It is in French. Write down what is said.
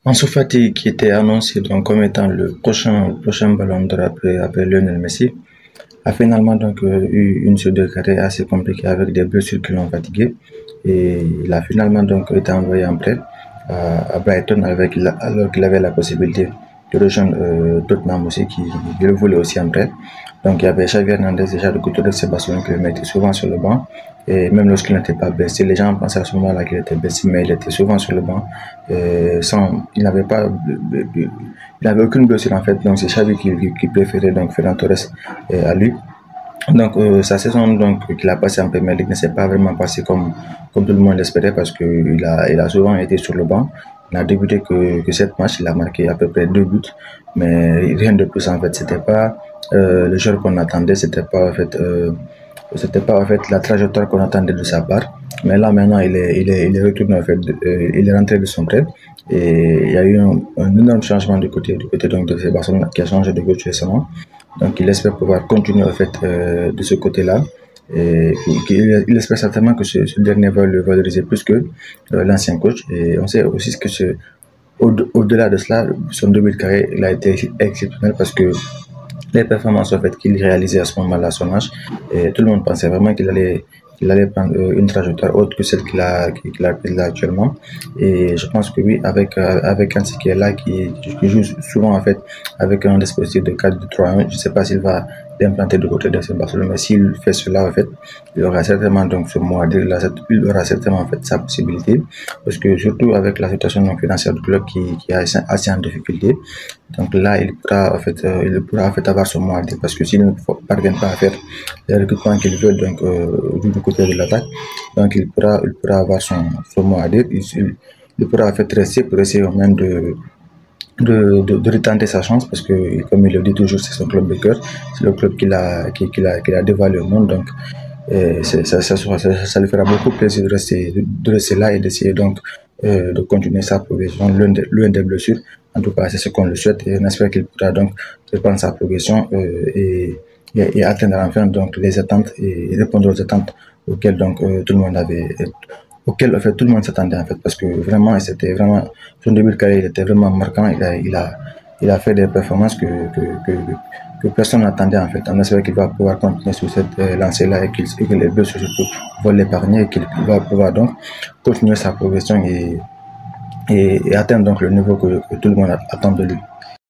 Ansu Fati, qui était annoncé donc comme étant le prochain ballon d'or après Lionel Messi, a finalement donc eu une série de carrière assez compliquée avec des blessures qui l'ont fatigué. Et il a finalement donc été envoyé en prêt à Brighton alors qu'il avait la possibilité de rejoindre Tottenham aussi, qui le voulait aussi en prêt. Donc il y avait Xavi Hernandez déjà de côté de Barcelone qui le mettait souvent sur le banc. Et même lorsqu'il n'était pas blessé, les gens pensaient à ce moment-là qu'il était blessé, mais il était souvent sur le banc. Il n'avait pas, il n'avait aucune blessure en fait. Donc c'est Xavi qui préférait donc Ferran Torres à lui. Donc sa saison donc qu'il a passé en Premier League ne s'est pas vraiment passée comme tout le monde l'espérait parce que il a souvent été sur le banc. Il n'a débuté que 7 matchs, il a marqué à peu près 2 buts, mais rien de plus en fait. C'était pas le joueur qu'on attendait, c'était pas en fait la trajectoire qu'on attendait de sa part. Mais là maintenant il est retourné en fait, il est rentré de son prêt et il y a eu un énorme changement du côté donc de Barcelone qui a changé de coach récemment. Donc il espère pouvoir continuer en fait de ce côté-là. Et il espère certainement que ce dernier va le valoriser plus que l'ancien coach. Et on sait aussi que au-delà de cela, son début de carrière il a été exceptionnel parce que les performances en fait, qu'il réalisait à ce moment-là à son âge, et tout le monde pensait vraiment qu'il allait prendre une trajectoire autre que celle qu'il a prise là actuellement. Et je pense que oui, avec Ansi qui est là, qui joue souvent en fait avec un dispositif de 4-2-3-1, je ne sais pas s'il va l'implanter de côté de ce Barcelone, mais s'il fait cela en fait, il aura certainement donc ce mot à dire, il aura certainement en fait sa possibilité, parce que surtout avec la situation financière du club qui est assez en difficulté, donc là il pourra en fait avoir son mot à dire, parce que s'il ne parvient pas à faire les recrutements qu'il veut donc du côté de l'attaque, donc il pourra avoir son mot à dire, il pourra en fait rester pour essayer même de retenter sa chance parce que, comme il le dit toujours, c'est son club de cœur, c'est le club qu'il a dévoilé au monde. Donc, ça lui fera beaucoup plaisir de rester là et d'essayer donc de continuer sa progression loin des blessures. En tout cas, c'est ce qu'on le souhaite et on espère qu'il pourra donc reprendre sa progression et atteindre enfin donc les attentes et répondre aux attentes auxquelles donc tout le monde auquel en fait tout le monde s'attendait en fait parce que vraiment c'était vraiment son début de carrière il était vraiment marquant, il a fait des performances que personne n'attendait en fait. On espère qu'il va pouvoir continuer sur cette lancée là et que les blessures surtout vont l'épargner et qu'il va pouvoir donc continuer sa progression et atteindre donc le niveau que tout le monde attend de lui.